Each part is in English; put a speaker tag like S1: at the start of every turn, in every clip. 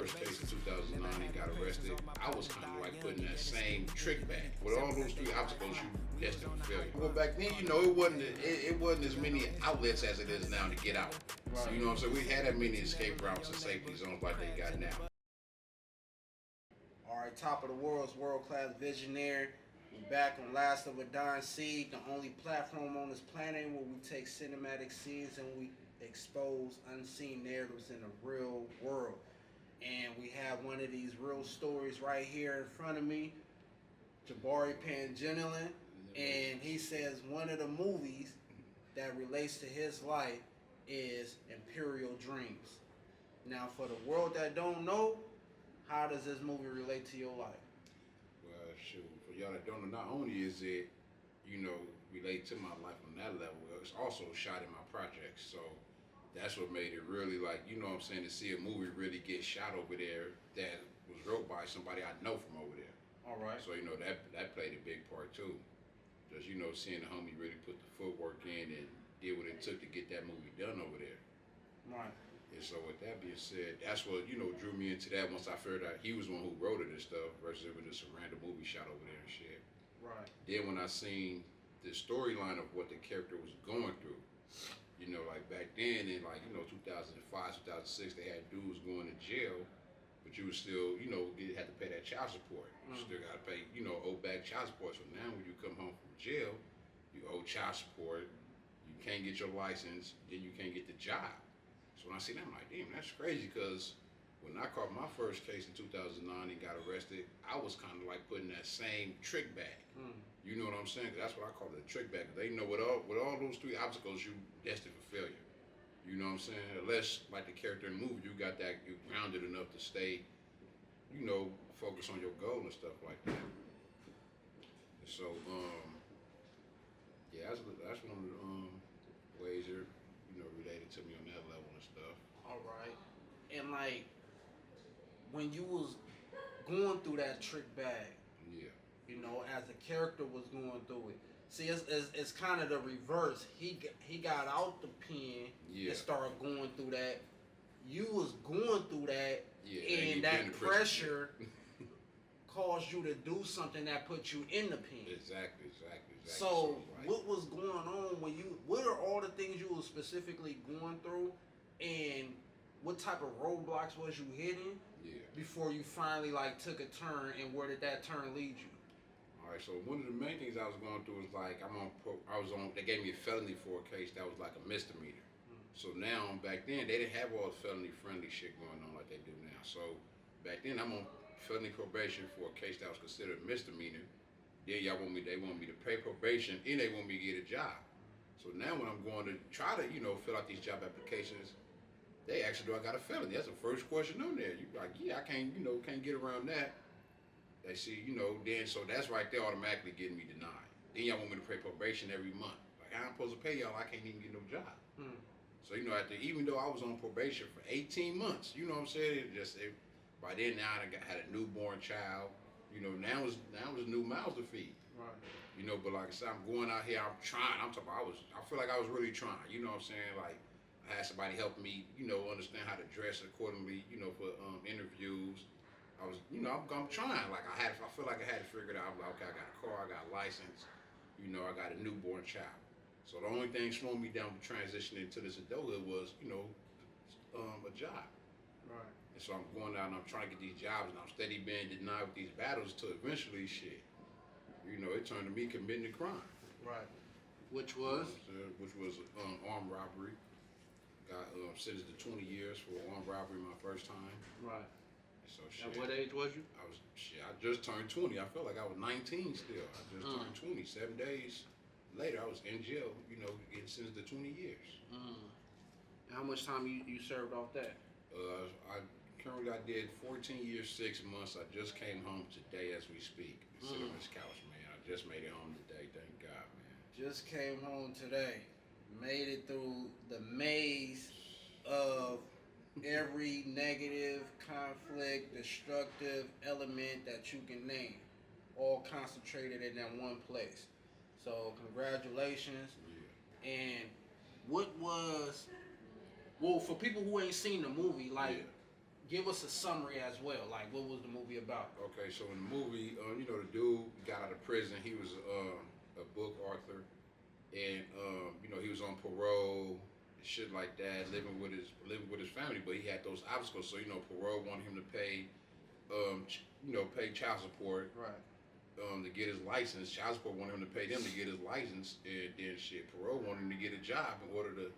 S1: first case in 2009 and got arrested, I was kind of like putting that same trick back. With all those three obstacles, you destined for failure. Well, back then, it wasn't as many outlets as it is now to get out. Right. You know what I'm saying? We had that many escape routes and safety zones like they got now.
S2: All right, top of the world's world-class visionary. We're back on Last of a Dyng Seed, the only platform on this planet where we take cinematic scenes and we expose unseen narratives in the real world. And we have one of these real stories right here in front of me, Jabarri Pangelinan, and he says one of the movies that relates to his life is Imperial Dreams. Now, for the world that don't know, how does this movie relate to your life?
S1: Well, shoot, for y'all that don't know, not only is it, relate to my life on that level, it's also shot in my projects. So that's what made it really to see a movie really get shot over there that was wrote by somebody I know from over there.
S2: All right.
S1: So, that played a big part too. Just, seeing the homie really put the footwork in and did what it took to get that movie done over there.
S2: Right.
S1: And so with that being said, that's what, drew me into that once I figured out he was the one who wrote it and stuff versus it was just a random movie shot over there and shit.
S2: Right.
S1: Then when I seen the storyline of what the character was going through, like back then in 2005, 2006, they had dudes going to jail, but you was still, you had to pay that child support. You still got to pay, owe back child support. So now when you come home from jail, you owe child support, you can't get your license, then you can't get the job. So when I see that, I'm like, damn, that's crazy, because when I caught my first case in 2009 and got arrested, I was kind of like putting that same trick back. You know what I'm saying? 'Cause that's what I call it, a trick back. They know with all those three obstacles, you destined for failure. You know what I'm saying? Unless, like the character in the movie, you grounded enough to stay, focus on your goal and stuff like that. And so, yeah, that's one of the ways you're, related to me on that level and stuff.
S2: All right. And when you was going through that trick bag, as the character was going through it. See, it's kind of the reverse. He got out the pen and started going through that. You was going through that, and that pressure caused you to do something that put you in the pen.
S1: Exactly.
S2: So what was going on what are all the things you were specifically going through, and what type of roadblocks was you hitting before you finally took a turn, and where did that turn lead you?
S1: All right, so one of the main things I was going through was they gave me a felony for a case that was like a misdemeanor. So now, back then, they didn't have all the felony friendly shit going on like they do now. So back then, I'm on felony probation for a case that was considered a misdemeanor. Then they want me to pay probation, and they want me to get a job. So now when I'm going to try to, fill out these job applications, they ask, do I got a felony? That's the first question on there. You like, yeah, I can't get around that. They see, then so that's right there automatically getting me denied. Then y'all want me to pay probation every month. Like, I'm supposed to pay y'all, I can't even get no job. So, even though I was on probation for 18 months, you know what I'm saying? By then now I had a newborn child. Now it's new mouths to feed.
S2: Right.
S1: But like I said, I'm going out here, I'm trying. I feel like I was really trying. You know what I'm saying? Like, I had somebody help me, understand how to dress accordingly, for interviews. I'm trying. I feel like I had it figured out. I'm like, okay, I got a car, I got a license, I got a newborn child. So the only thing slowing me down from transitioning to this adulthood was, a job.
S2: Right.
S1: And so I'm going out and I'm trying to get these jobs, and I'm steady being denied with these battles until eventually, it turned to me committing a crime.
S2: Right. Which was?
S1: Armed robbery. Got sentenced to 20 years for armed robbery my first time.
S2: Right.
S1: So
S2: At what age was you?
S1: I just turned 20. I felt like I was 19 still. I just turned 20. 7 days later, I was in jail, getting sentenced to 20 years.
S2: How much time you served off that?
S1: I did 14 years, 6 months. I just came home today as we speak. Sitting on this couch, man. I just made it home today, thank God, man.
S2: Just came home today. Made it through the maze of every negative, conflict, destructive element that you can name, all concentrated in that one place. So congratulations.
S1: Yeah.
S2: And for people who ain't seen the movie, give us a summary as well. Like, what was the movie about?
S1: Okay, so in the movie, you know, the dude got out of prison. He was a book author, and you know, he was on parole, shit like that, living with his family. But he had those obstacles. So you know, parole wanted him to pay, pay child support.
S2: Right.
S1: To get his license. Child support wanted him to pay them to get his license, and then shit, parole wanted him to get a job in order to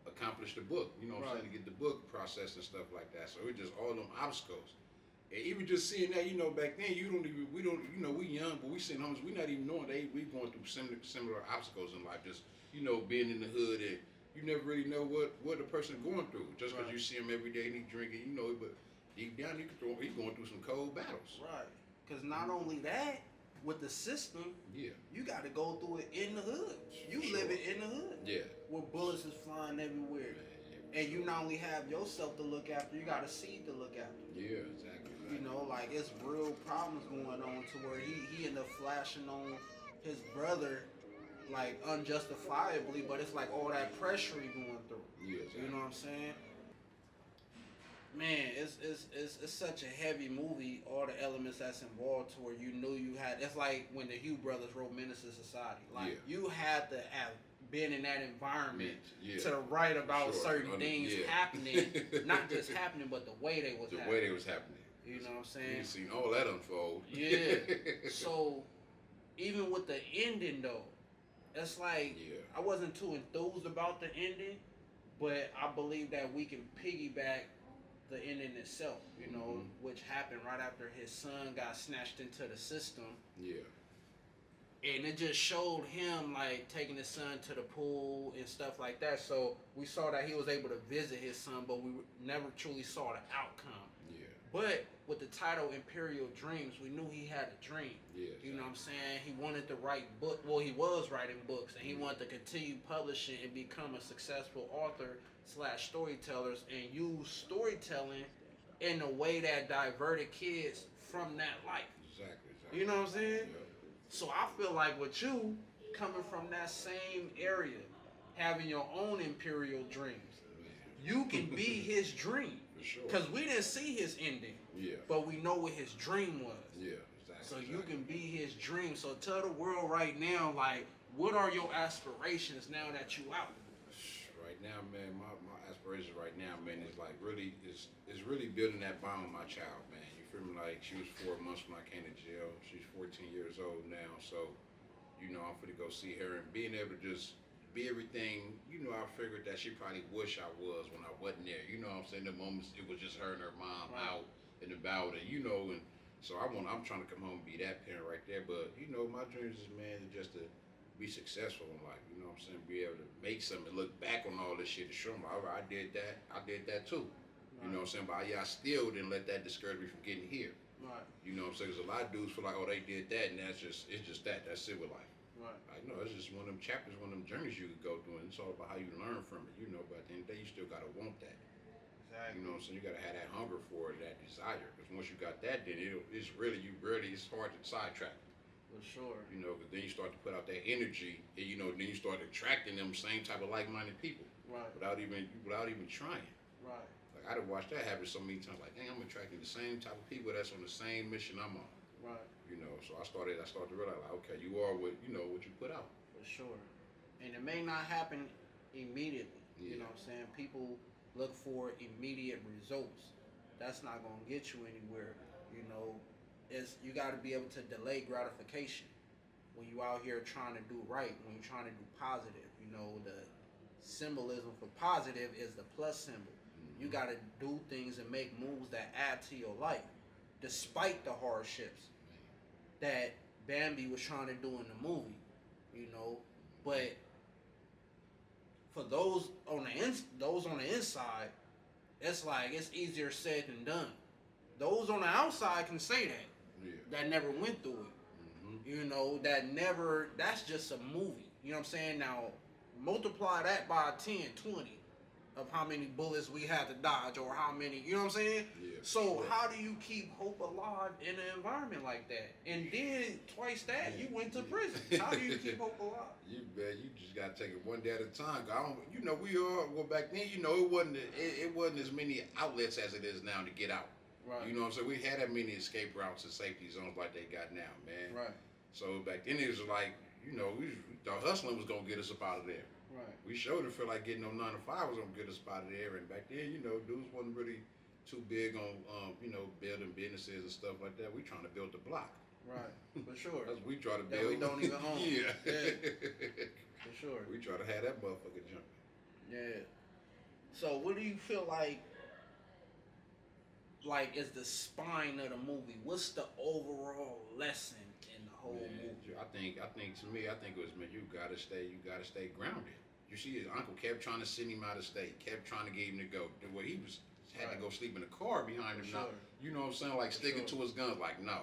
S1: accomplish the book. You know what I'm saying? To get the book processed and stuff like that. So it just all them obstacles. And even just seeing that, you know, back then we young, but we seeing homies, we not even knowing we going through similar obstacles in life. Just, you know, being in the hood, and you never really know what a person going through. Just because you see him every day and he drinking, you know, but deep down he's going through some cold battles.
S2: Right. Because not only that, with the system, you got to go through it in the hood. You live it in the hood.
S1: Yeah.
S2: Where bullets is flying everywhere. And you not only have yourself to look after, you got a seed to look after.
S1: Yeah, exactly.
S2: You know, like, it's real problems going on to where he ended up flashing on his brother, like, unjustifiably, but it's like all that pressure he going through.
S1: Yeah, exactly.
S2: You know what I'm saying? Man, it's such a heavy movie. All the elements that's involved to where you knew you had. It's like when the Hugh brothers wrote Menace to Society. Like you had to have been in that environment to write about certain things happening, not just happening, but the way they was happening.
S1: The way they was happening.
S2: You know what I'm saying?
S1: You seen all that unfold.
S2: Yeah. So even with the ending though, it's like I wasn't too enthused about the ending, but I believe that we can piggyback the ending itself, you know, which happened right after his son got snatched into the system.
S1: Yeah.
S2: And it just showed him, like, taking his son to the pool and stuff like that. So we saw that he was able to visit his son, but we never truly saw the outcome.
S1: Yeah.
S2: But with the title Imperial Dreams, we knew he had a dream.
S1: Yeah.
S2: You know what I'm saying? He wanted to write book. Well, he was writing books, and he wanted to continue publishing and become a successful author / storytellers and use storytelling in a way that diverted kids from that life.
S1: Exactly.
S2: You know what I'm saying?
S1: Yeah.
S2: So I feel like with you, coming from that same area, having your own imperial dreams, you can be his dream.
S1: For sure.
S2: Because we didn't see his ending.
S1: Yeah.
S2: But we know what his dream was.
S1: Yeah, exactly.
S2: So you can be his dream. So tell the world right now, like, what are your aspirations now that you out?
S1: Right now, man, my aspirations right now, man, is like really is really building that bond with my child, man. You feel me? Like, she was 4 months when I came to jail. She's 14 years old now, so you know I'm finna go see her and being able to just be everything. You know, I figured that she probably wish I was when I wasn't there. You know what I'm saying? The moments it was just her and her mom out and about, and you know, and so I'm trying to come home and be that parent right there. But you know, my dreams is, man, is just to be successful in life. You know what I'm saying? Be able to make something, look back on all this shit and show them, all right, I did that too. Right. You know what I'm saying? But I still didn't let that discourage me from getting here. Right. You know what I'm saying? Because a lot of dudes feel like, oh, they did that, and it's just that. That's it with life. Right. Like, no, it's just one of them chapters, one of them journeys you could go through, and it's all about how you learn from it, you know. But at the end of the day, you still gotta want that. Exactly. You know what I'm saying? You gotta have that hunger for it, that desire. Because once you got that, then it's hard to sidetrack. For sure. You know, because then you start to put out that energy, and you know, then you start attracting them same type of like-minded people. Right. Without even trying. Right. Like, I done watched that happen so many times. Like, dang, I'm attracting the same type of people that's on the same mission I'm on. Right. You know, so I started to realize, like, okay, you are what you put out. For sure. And it may not happen immediately. Yeah. You know what I'm saying? People look for immediate results. That's not gonna get you anywhere. You know, you got to be able to delay gratification when you out here trying to do right. When you're trying to do positive, you know, the symbolism for positive is the plus symbol. Mm-hmm. You got to do things and make moves that add to your life, despite the hardships that Bambi was trying to do in the movie, you know. But for those on the inside, it's like it's easier said than done. Those on the outside can say that. Yeah. That never went through it. Mm-hmm. You know, that's just a movie. You know what I'm saying? Now, multiply that by 10, 20.
S2: of how many bullets we had to dodge or how many, you know what I'm saying?
S1: Yeah.
S2: So
S1: Sure.
S2: how do you keep hope alive in an environment like that? And then twice that, you went to prison. How do you keep hope alive?
S1: You just gotta take it one day at a time. I don't, we all well back then. It wasn't as many outlets as it is now to get out.
S2: Right.
S1: You know what I'm saying? We had that many escape routes and safety zones like they got now, man.
S2: Right.
S1: So back then it was like, we thought hustling was gonna get us up out of there.
S2: Right.
S1: We showed it feel like getting on 9 to 5 was gonna get us up out of there. And back then, dudes wasn't really too big on, building businesses and stuff like that. We trying to build the block.
S2: Right, for sure.
S1: That's what we try to build.
S2: That we don't even own.
S1: Yeah.
S2: For sure.
S1: We try to have that motherfucker jumping.
S2: Yeah. So what do you feel like is the spine of the movie? What's the overall lesson in the whole movie?
S1: I think to me, it was, man, you gotta stay grounded. You see, his uncle kept trying to send him out of state, kept trying to get him to go. Where he had to go sleep in a car behind him.
S2: Sure.
S1: Now, you know what I'm saying? Like sticking to his guns, like no.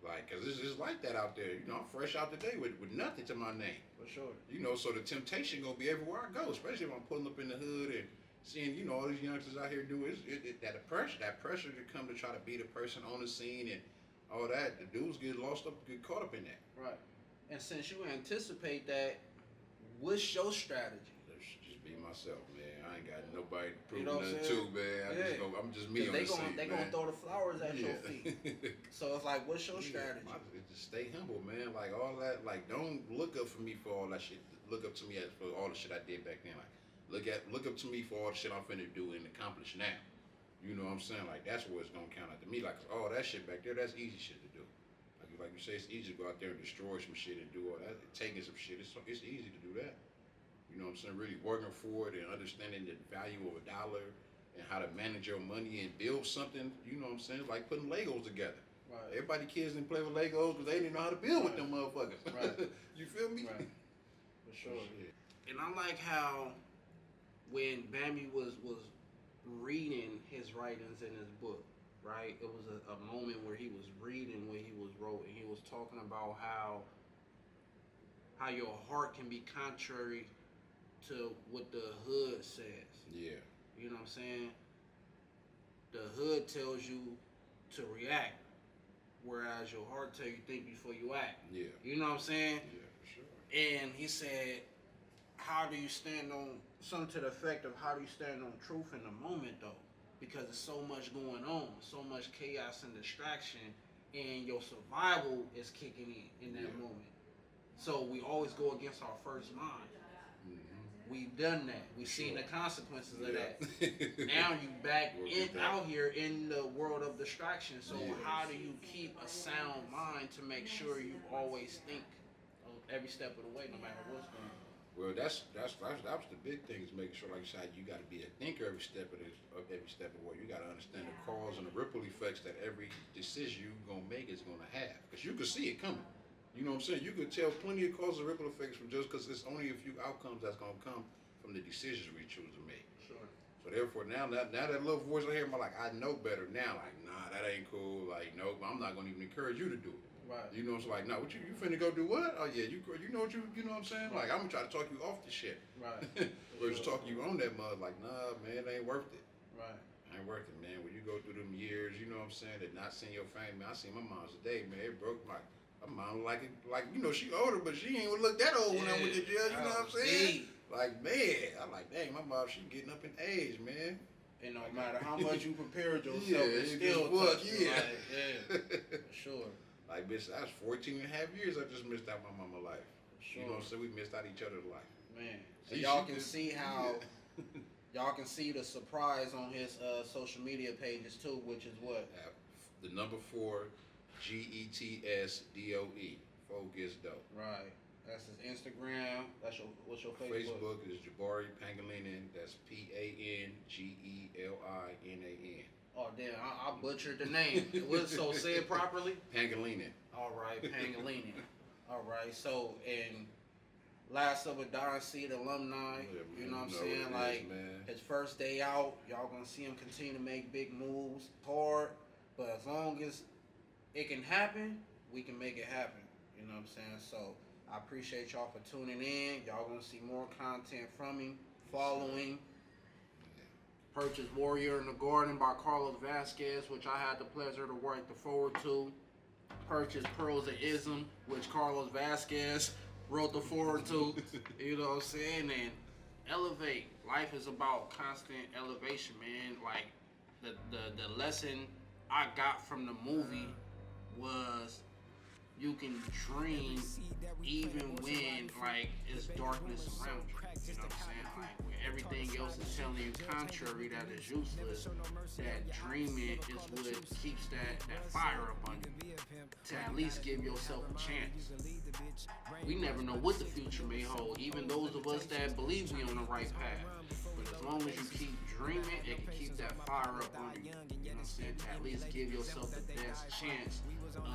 S1: Like, cause it's just like that out there. I'm fresh out today with nothing to my name.
S2: For sure.
S1: So the temptation gonna be everywhere I go, especially if I'm pulling up in the hood and seeing, all these youngsters out here doing that pressure to come to try to be the person on the scene and all that. The dudes get caught up in that.
S2: Right. And since you anticipate that, what's your strategy?
S1: Just be myself, man. I ain't got nobody to prove
S2: nothing
S1: to, man. I'm just me on the scene,
S2: They gonna throw the flowers at your feet. So it's like, what's your strategy?
S1: Just stay humble, man. Like all that, like don't look up for me for all that shit. Look up to me for all the shit I did back then. Like look up to me for all the shit I'm finna do and accomplish now. You know what I'm saying? Like that's what it's gonna count out to me. Like all that shit back there, that's easy shit to do. Like you say, it's easy to go out there and destroy some shit and do all that. Taking some shit, it's easy to do that. You know what I'm saying? Really working for it and understanding the value of a dollar and how to manage your money and build something. You know what I'm saying? It's like putting Legos together.
S2: Right.
S1: Everybody kids didn't play with Legos because they didn't know how to build with them motherfuckers.
S2: Right.
S1: You feel me?
S2: Right. For sure. And I like how when Bambi was reading his writings in his book, right? It was a moment where he was reading what he was wrote, and he was talking about how your heart can be contrary to what the hood says.
S1: Yeah.
S2: You know what I'm saying? The hood tells you to react, whereas your heart tells you think before you act.
S1: Yeah.
S2: You know what I'm saying?
S1: Yeah, for sure.
S2: And he said, how do you stand on, something to the effect of how do you stand on truth in the moment though? Because there's so much going on, so much chaos and distraction, and your survival is kicking in that moment. So we always go against our first mind. Mm-hmm. We've done that. We've seen the consequences of that. Now you back out here in the world of distraction. So how do you keep a sound mind to make sure you always think every step of the way, no matter what's going on?
S1: Well, that was the big thing, is making sure, like you said, you got to be a thinker every step of the way. You got to understand the cause and the ripple effects that every decision you're gonna make is gonna have, because you can see it coming. You know what I'm saying? You could tell plenty of cause and ripple effects from just because there's only a few outcomes that's gonna come from the decisions we choose to make.
S2: Sure.
S1: So therefore, now that little voice I hear, I'm like, I know better now. Like, nah, that ain't cool. Like, nope, I'm not gonna even encourage you to do it.
S2: Right.
S1: You know, it's like, no, what you finna go do what? Oh yeah, you know what you know what I'm saying? Like, I'm gonna try to talk you off the shit.
S2: Right.
S1: Or just talk you on that mud. Like, nah, man, it ain't worth it.
S2: Right.
S1: Ain't worth it, man. When you go through them years, you know what I'm saying, that not seeing your family, man. I seen my mom's today, man. It broke my mom like she older, but she ain't look that old when I went to jail. You know what I'm saying? Like, man, I like, dang, my mom, she getting up in age, man.
S2: And no matter how much you prepared yourself, it's still tough. For sure.
S1: Like, bitch, that's 14 and a half years I just missed out my mama life.
S2: Sure.
S1: You know what I'm saying? We missed out each other's life.
S2: Man. So y'all can see how y'all can see the surprise on his social media pages too, which is what?
S1: The number 4 GETSDOE. Focus dope.
S2: Right. That's his Instagram. What's your Facebook?
S1: Facebook is Jabarri Pangelinan. That's PANGELINAN.
S2: Oh damn! I butchered the name. So say it properly.
S1: Pangelinan.
S2: All right, Pangelinan. All right. So and last of a Dyng Seed alumni. You know what I'm saying? Like his first day out, y'all gonna see him continue to make big moves. Hard, but as long as it can happen, we can make it happen. You know what I'm saying? So I appreciate y'all for tuning in. Y'all gonna see more content from him. Following. Purchased Warrior in the Garden by Carlos Vasquez, which I had the pleasure to write the forward to. Purchased Pearls of Ism, which Carlos Vasquez wrote the forward to. You know what I'm saying? And elevate. Life is about constant elevation, man. Like the lesson I got from the movie was you can dream even when like it's darkness around you. You know what I'm saying? Like when everything else is telling you contrary that is useless, that dreaming is what keeps that fire up on you. To at least give yourself a chance. We never know what the future may hold, even those of us that believe we on the right path. But as long as you keep dreaming, it can keep that fire up on you. You know what I'm saying? To at least give yourself the best chance of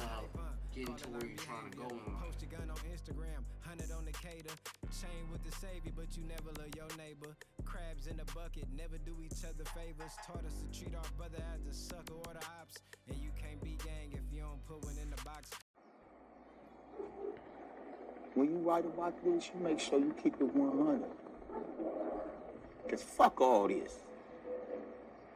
S2: getting to where you're trying to go in life.
S3: Post your gun on Instagram, 100 on the cater. Chain with the savior, but you never love your neighbor. Crabs in the bucket, never do each other favors. Taught us to treat our brother as the sucker or the ops. And you can't be gang if you don't put one in the box.
S4: When you write about this, you make sure you keep it 100. Cause fuck all this.